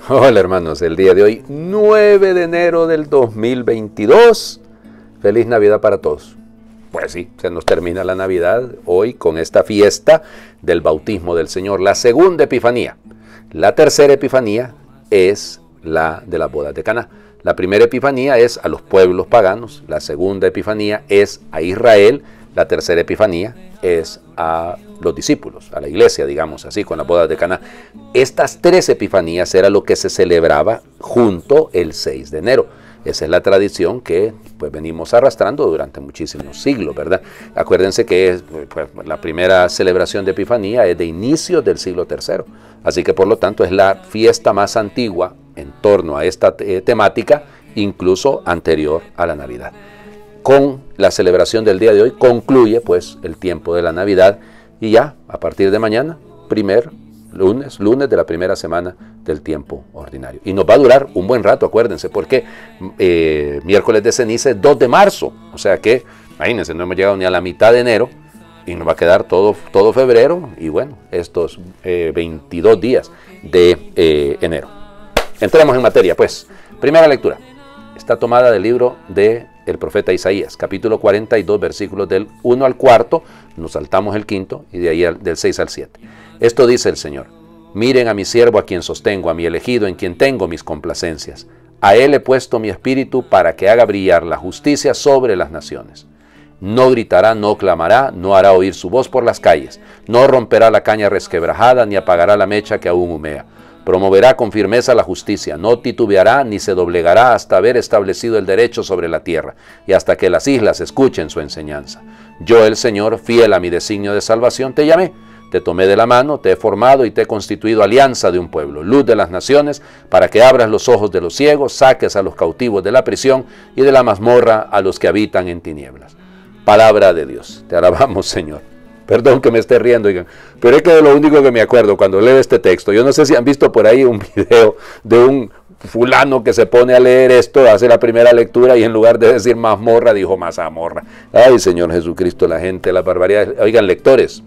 Hola hermanos, el día de hoy, 9 de enero del 2022. Feliz Navidad para todos. Pues sí, se nos termina la Navidad hoy con esta fiesta del bautismo del Señor, la segunda Epifanía. La tercera Epifanía es la de las bodas de Caná. La primera Epifanía es a los pueblos paganos, la segunda Epifanía es a Israel, la tercera Epifanía es a los discípulos, a la iglesia, digamos así, con las bodas de Caná. Estas tres Epifanías era lo que se celebraba junto el 6 de enero. Esa es la tradición que pues venimos arrastrando durante muchísimos siglos, ¿verdad? Acuérdense que pues, la primera celebración de Epifanía es de inicios del siglo III. Así que por lo tanto es la fiesta más antigua en torno a esta temática, incluso anterior a la Navidad. Con la celebración del día de hoy concluye pues el tiempo de la Navidad y ya a partir de mañana, lunes de la primera semana del tiempo ordinario. Y nos va a durar un buen rato, acuérdense, porque miércoles de ceniza es 2 de marzo, o sea que, imagínense, no hemos llegado ni a la mitad de enero y nos va a quedar todo febrero y bueno, estos 22 días de enero. Entremos en materia, pues. Primera lectura. Está tomada del libro del profeta Isaías, capítulo 42, versículos del 1 al 4, nos saltamos el 5 y de ahí del 6 al 7. Esto dice el Señor: miren a mi siervo a quien sostengo, a mi elegido en quien tengo mis complacencias. A él he puesto mi espíritu para que haga brillar la justicia sobre las naciones. No gritará, no clamará, no hará oír su voz por las calles, no romperá la caña resquebrajada, ni apagará la mecha que aún humea. Promoverá con firmeza la justicia, no titubeará ni se doblegará hasta haber establecido el derecho sobre la tierra y hasta que las islas escuchen su enseñanza. Yo, el Señor, fiel a mi designio de salvación, te llamé, te tomé de la mano, te he formado y te he constituido alianza de un pueblo, luz de las naciones, para que abras los ojos de los ciegos, saques a los cautivos de la prisión y de la mazmorra a los que habitan en tinieblas. Palabra de Dios, te alabamos, Señor. Perdón que me esté riendo, oigan, pero es que de lo único que me acuerdo cuando leo este texto, yo no sé si han visto por ahí un video de un fulano que se pone a leer esto, hace la primera lectura y en lugar de decir mazmorra, dijo mazamorra. Ay, Señor Jesucristo, la gente, las barbaridades. Oigan, lectores,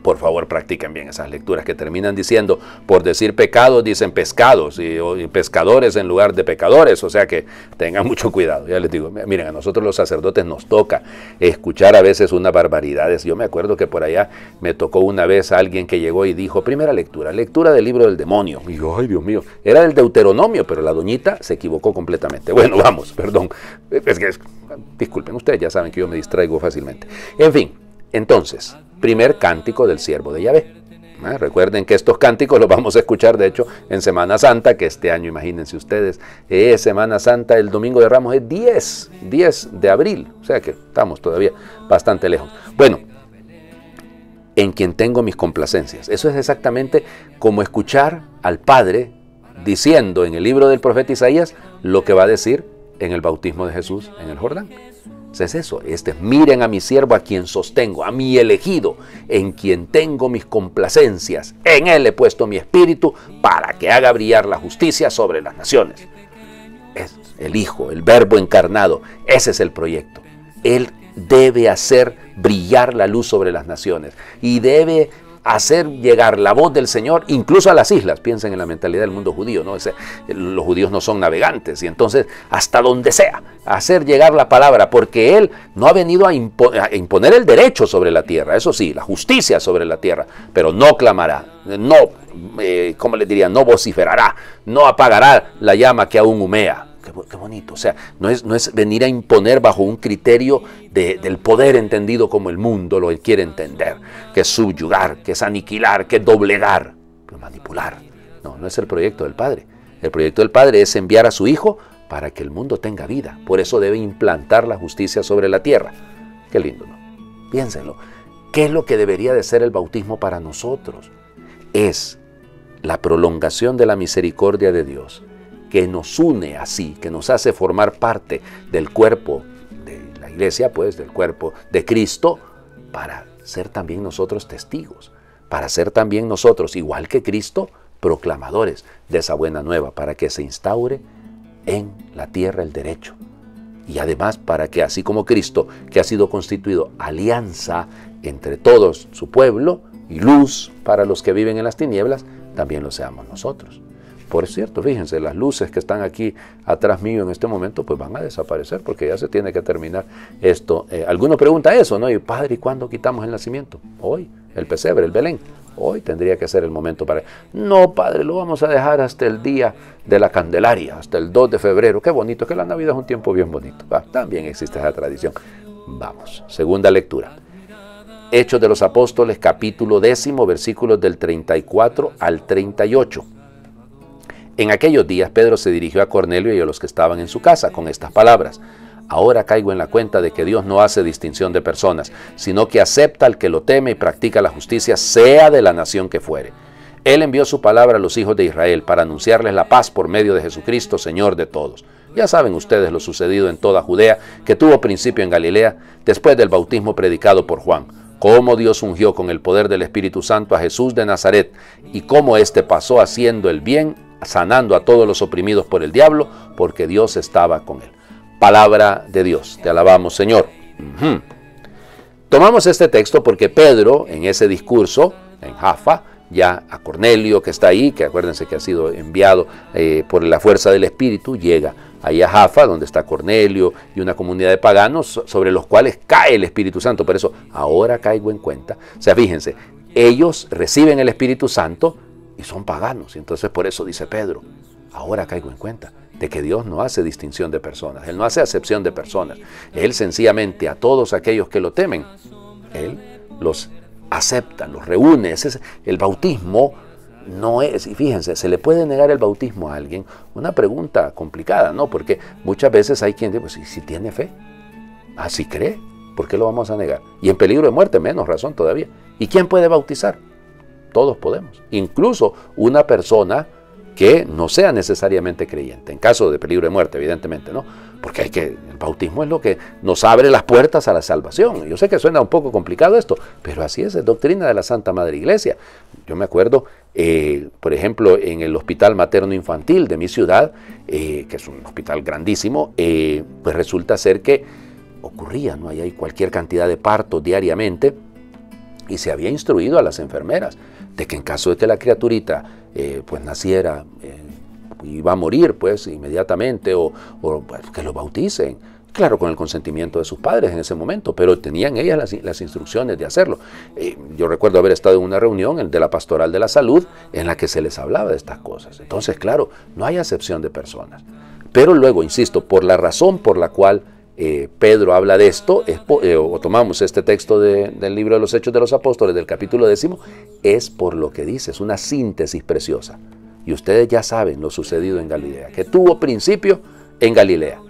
por favor practiquen bien esas lecturas que terminan diciendo, por decir pecados dicen pescados y pescadores en lugar de pecadores, o sea que tengan mucho cuidado. Ya les digo, miren, a nosotros los sacerdotes nos toca escuchar a veces unas barbaridades. Yo me acuerdo que por allá me tocó una vez a alguien que llegó y dijo, primera lectura del libro del demonio. Y yo, ay Dios mío, era del Deuteronomio, pero la doñita se equivocó completamente. Bueno, vamos, perdón, disculpen, ustedes ya saben que yo me distraigo fácilmente. En fin, entonces, primer cántico del siervo de Yahvé. Recuerden que estos cánticos los vamos a escuchar, de hecho, en Semana Santa, que este año, imagínense ustedes, es Semana Santa, el Domingo de Ramos es 10 de abril, o sea que estamos todavía bastante lejos. Bueno, en quien tengo mis complacencias. Eso es exactamente como escuchar al Padre diciendo en el libro del profeta Isaías lo que va a decir en el bautismo de Jesús en el Jordán. Es eso, miren a mi siervo a quien sostengo, a mi elegido, en quien tengo mis complacencias. En él he puesto mi espíritu para que haga brillar la justicia sobre las naciones. Es el Hijo, el Verbo encarnado, ese es el proyecto. Él debe hacer brillar la luz sobre las naciones y debe hacer llegar la voz del Señor incluso a las islas. Piensen en la mentalidad del mundo judío, ¿no? Los judíos no son navegantes y entonces hasta donde sea, hacer llegar la palabra, porque Él no ha venido a imponer el derecho sobre la tierra, eso sí, la justicia sobre la tierra, pero no clamará, no, ¿cómo les diría? No vociferará, no apagará la llama que aún humea. Qué bonito, o sea, no es venir a imponer bajo un criterio del poder entendido como el mundo lo quiere entender, que es subyugar, que es aniquilar, que es doblegar, que es manipular. No es el proyecto del Padre. El proyecto del Padre es enviar a su Hijo para que el mundo tenga vida. Por eso debe implantar la justicia sobre la tierra. Qué lindo, ¿no? Piénsenlo. ¿Qué es lo que debería de ser el bautismo para nosotros? Es la prolongación de la misericordia de Dios, que nos une así, que nos hace formar parte del cuerpo de la iglesia, pues del cuerpo de Cristo, para ser también nosotros testigos, para ser también nosotros, igual que Cristo, proclamadores de esa buena nueva, para que se instaure en la tierra el derecho. Y además para que, así como Cristo, que ha sido constituido alianza entre todos su pueblo y luz para los que viven en las tinieblas, también lo seamos nosotros. Por cierto, fíjense, las luces que están aquí atrás mío en este momento, pues van a desaparecer porque ya se tiene que terminar esto. Alguno pregunta eso, ¿no? Y padre, ¿y cuándo quitamos el nacimiento? Hoy, el pesebre, el Belén. Hoy tendría que ser el momento para... No, padre, lo vamos a dejar hasta el día de la Candelaria, hasta el 2 de febrero. Qué bonito, que la Navidad es un tiempo bien bonito. También existe esa tradición. Vamos, segunda lectura. Hechos de los Apóstoles, capítulo 10, versículos del 34 al 38. En aquellos días Pedro se dirigió a Cornelio y a los que estaban en su casa con estas palabras: ahora caigo en la cuenta de que Dios no hace distinción de personas, sino que acepta al que lo teme y practica la justicia, sea de la nación que fuere. Él envió su palabra a los hijos de Israel para anunciarles la paz por medio de Jesucristo, Señor de todos. Ya saben ustedes lo sucedido en toda Judea, que tuvo principio en Galilea, después del bautismo predicado por Juan, cómo Dios ungió con el poder del Espíritu Santo a Jesús de Nazaret, y cómo éste pasó haciendo el bien, sanando a todos los oprimidos por el diablo, porque Dios estaba con él. Palabra de Dios. Te alabamos, Señor. Tomamos este texto porque Pedro, en ese discurso, en Jaffa, ya a Cornelio, que está ahí, que acuérdense que ha sido enviado por la fuerza del Espíritu, llega ahí a Jaffa, donde está Cornelio y una comunidad de paganos sobre los cuales cae el Espíritu Santo. Por eso, ahora caigo en cuenta. O sea, fíjense, ellos reciben el Espíritu Santo y son paganos. Y entonces por eso dice Pedro, ahora caigo en cuenta de que Dios no hace distinción de personas. Él no hace acepción de personas. Él sencillamente a todos aquellos que lo temen, Él los acepta, los reúne. El bautismo no es, y fíjense, ¿se le puede negar el bautismo a alguien? Una pregunta complicada, ¿no? Porque muchas veces hay quien dice, pues si tiene fe, si cree, ¿por qué lo vamos a negar? Y en peligro de muerte, menos razón todavía. ¿Y quién puede bautizar? Todos podemos. Incluso una persona que no sea necesariamente creyente, en caso de peligro de muerte, evidentemente, ¿no? Porque el bautismo es lo que nos abre las puertas a la salvación. Yo sé que suena un poco complicado esto, pero así es doctrina de la Santa Madre Iglesia. Yo me acuerdo, por ejemplo, en el Hospital Materno Infantil de mi ciudad, que es un hospital grandísimo, pues resulta ser que ocurría, ¿no? Ahí hay cualquier cantidad de partos diariamente, y se había instruido a las enfermeras de que en caso de que la criaturita pues naciera, iba a morir pues inmediatamente o pues, que lo bauticen, claro, con el consentimiento de sus padres en ese momento, pero tenían ellas las instrucciones de hacerlo. Yo recuerdo haber estado en una reunión de la Pastoral de la Salud en la que se les hablaba de estas cosas. Entonces, claro, no hay acepción de personas. Pero luego, insisto, por la razón por la cual Pedro habla de esto, o tomamos este texto del libro de los Hechos de los Apóstoles, del capítulo 10, es por lo que dice, es una síntesis preciosa. Y ustedes ya saben lo sucedido en Galilea, que tuvo principio en Galilea,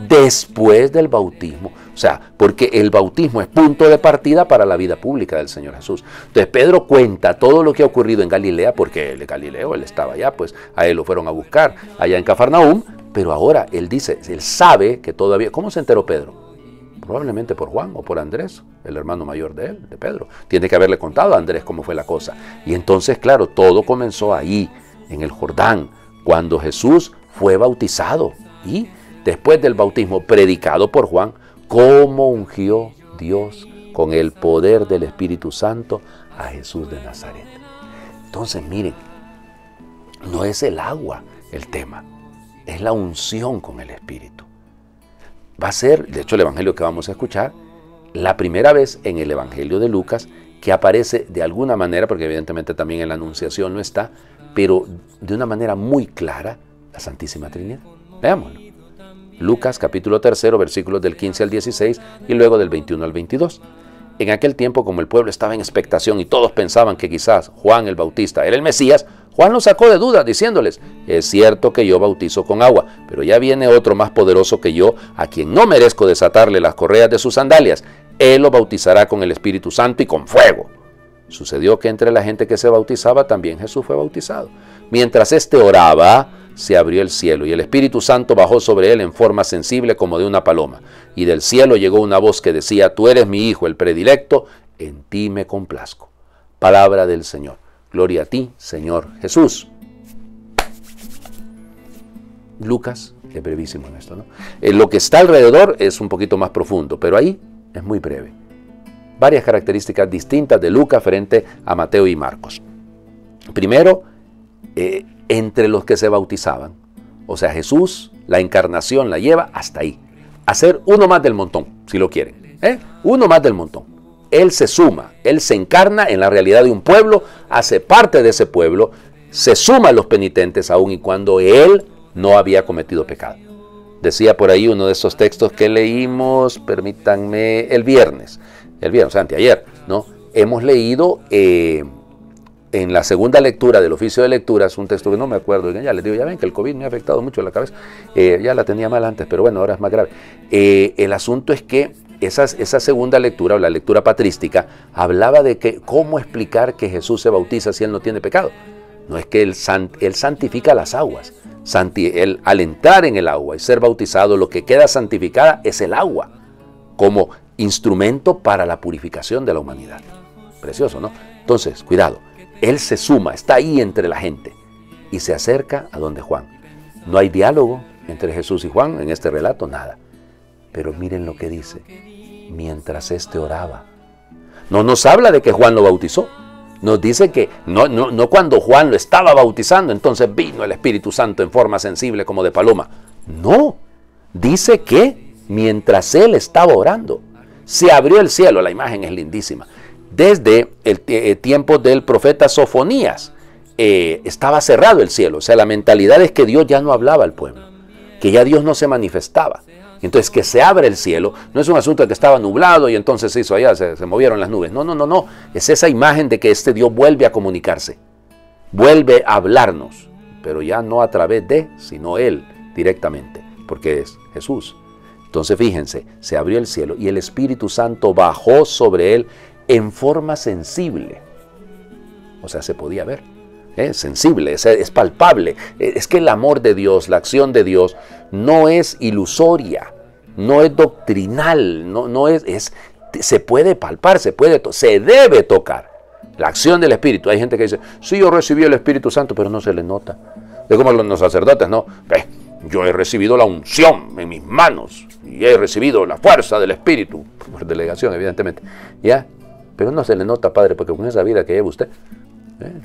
después del bautismo. O sea, porque el bautismo es punto de partida para la vida pública del Señor Jesús. Entonces Pedro cuenta todo lo que ha ocurrido en Galilea, porque él de Galileo, él estaba allá, pues a él lo fueron a buscar allá en Cafarnaúm. Pero ahora él dice, él sabe que todavía... ¿Cómo se enteró Pedro? Probablemente por Juan o por Andrés, el hermano mayor de él, de Pedro. Tiene que haberle contado a Andrés cómo fue la cosa. Y entonces, claro, todo comenzó ahí, en el Jordán, cuando Jesús fue bautizado. Y después del bautismo predicado por Juan, cómo ungió Dios con el poder del Espíritu Santo a Jesús de Nazaret. Entonces, miren, no es el agua el tema. Es la unción con el Espíritu. Va a ser, de hecho el Evangelio que vamos a escuchar, la primera vez en el Evangelio de Lucas que aparece de alguna manera, porque evidentemente también en la Anunciación no está, pero de una manera muy clara, la Santísima Trinidad. Veámoslo. Lucas capítulo 3, versículos del 15 al 16 y luego del 21 al 22. En aquel tiempo, como el pueblo estaba en expectación y todos pensaban que quizás Juan el Bautista era el Mesías, Juan los sacó de dudas diciéndoles, es cierto que yo bautizo con agua, pero ya viene otro más poderoso que yo, a quien no merezco desatarle las correas de sus sandalias. Él lo bautizará con el Espíritu Santo y con fuego. Sucedió que entre la gente que se bautizaba también Jesús fue bautizado. Mientras éste oraba, se abrió el cielo y el Espíritu Santo bajó sobre él en forma sensible como de una paloma. Y del cielo llegó una voz que decía, tú eres mi Hijo, el predilecto, en ti me complazco. Palabra del Señor. Gloria a ti, Señor Jesús. Lucas es brevísimo en esto, ¿no? Lo que está alrededor es un poquito más profundo, pero ahí es muy breve. Varias características distintas de Lucas frente a Mateo y Marcos. Primero, entre los que se bautizaban. O sea, Jesús, la encarnación la lleva hasta ahí. A ser uno más del montón, si lo quieren. Uno más del montón. Él se suma, Él se encarna en la realidad de un pueblo, hace parte de ese pueblo, se suma a los penitentes aun y cuando Él no había cometido pecado. Decía por ahí uno de esos textos que leímos, permítanme, el viernes, o sea, anteayer, ¿no? Hemos leído en la segunda lectura del oficio de lecturas, un texto que no me acuerdo, ya les digo, ya ven que el COVID me ha afectado mucho la cabeza, ya la tenía mal antes, pero bueno, ahora es más grave. El asunto es que esa segunda lectura, o la lectura patrística, hablaba de que cómo explicar que Jesús se bautiza si Él no tiene pecado. No es que Él santifica las aguas. Él, al entrar en el agua y ser bautizado, lo que queda santificada es el agua, como instrumento para la purificación de la humanidad. Precioso, ¿no? Entonces, cuidado. Él se suma, está ahí entre la gente y se acerca a donde Juan. No hay diálogo entre Jesús y Juan en este relato, nada. Pero miren lo que dice, mientras éste oraba. No nos habla de que Juan lo bautizó. Nos dice que no cuando Juan lo estaba bautizando, entonces vino el Espíritu Santo en forma sensible como de paloma. No, dice que mientras él estaba orando, se abrió el cielo. La imagen es lindísima. Desde el tiempo del profeta Sofonías estaba cerrado el cielo. O sea, la mentalidad es que Dios ya no hablaba al pueblo, que ya Dios no se manifestaba. Entonces, que se abre el cielo no es un asunto de que estaba nublado y entonces hizo allá, se movieron las nubes. No. Es esa imagen de que este Dios vuelve a comunicarse, vuelve a hablarnos, pero ya no a través de, sino Él directamente, porque es Jesús. Entonces, fíjense, se abrió el cielo y el Espíritu Santo bajó sobre Él en forma sensible. O sea, se podía ver. Sensible, es palpable. Es que el amor de Dios, la acción de Dios, no es ilusoria, no es doctrinal, se puede palpar, se debe tocar. La acción del Espíritu. Hay gente que dice, sí, yo recibí el Espíritu Santo, pero no se le nota. Es como los sacerdotes, ¿no? Yo he recibido la unción en mis manos y he recibido la fuerza del Espíritu, por delegación, evidentemente. ¿Ya? Pero no se le nota, Padre, porque con esa vida que lleva usted,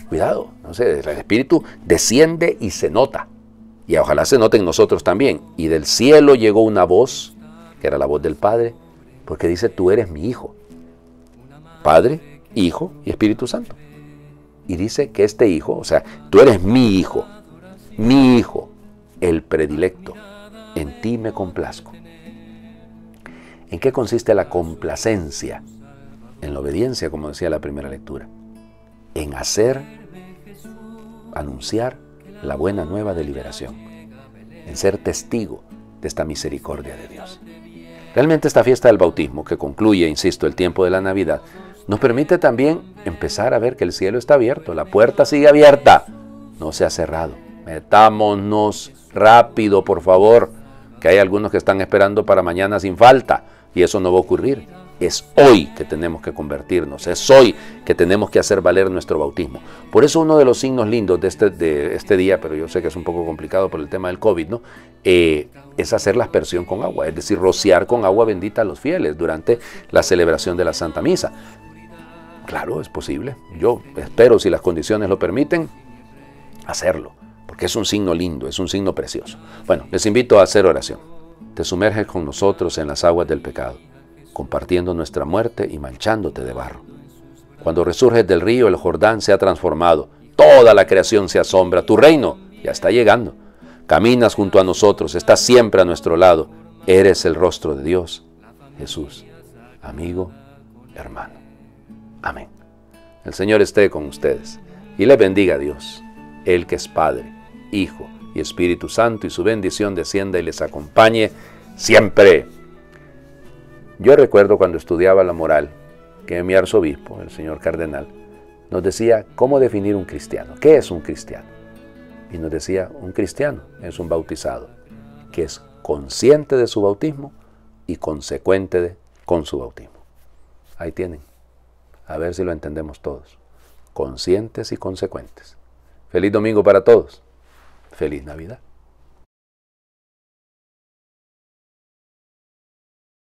cuidado, no sé, el Espíritu desciende y se nota. Y ojalá se note en nosotros también. Y del cielo llegó una voz, que era la voz del Padre, porque dice, tú eres mi Hijo. Padre, Hijo y Espíritu Santo. Y dice que este Hijo, o sea, tú eres mi Hijo, el predilecto. En ti me complazco. ¿En qué consiste la complacencia? En la obediencia, como decía la primera lectura. En anunciar la buena nueva de liberación, en ser testigo de esta misericordia de Dios. Realmente esta fiesta del bautismo, que concluye, insisto, el tiempo de la Navidad, nos permite también empezar a ver que el cielo está abierto, la puerta sigue abierta, no se ha cerrado. Metámonos rápido, por favor, que hay algunos que están esperando para mañana sin falta, y eso no va a ocurrir. Es hoy que tenemos que convertirnos, es hoy que tenemos que hacer valer nuestro bautismo. Por eso uno de los signos lindos de este día, pero yo sé que es un poco complicado por el tema del COVID, ¿no? Es hacer la aspersión con agua, es decir, rociar con agua bendita a los fieles durante la celebración de la Santa Misa. Claro, es posible. Yo espero, si las condiciones lo permiten, hacerlo, porque es un signo lindo, es un signo precioso. Bueno, les invito a hacer oración. Te sumerges con nosotros en las aguas del pecado, compartiendo nuestra muerte y manchándote de barro. Cuando resurges del río, el Jordán se ha transformado, toda la creación se asombra, tu reino ya está llegando. Caminas junto a nosotros, estás siempre a nuestro lado, eres el rostro de Dios, Jesús, amigo, hermano. Amén. El Señor esté con ustedes y les bendiga a Dios, Él que es Padre, Hijo y Espíritu Santo, y su bendición descienda y les acompañe siempre. Yo recuerdo cuando estudiaba la moral, que mi arzobispo, el señor cardenal, nos decía cómo definir un cristiano. ¿Qué es un cristiano? Y nos decía, un cristiano es un bautizado que es consciente de su bautismo y consecuente con su bautismo. Ahí tienen. A ver si lo entendemos todos. Conscientes y consecuentes. Feliz domingo para todos. Feliz Navidad.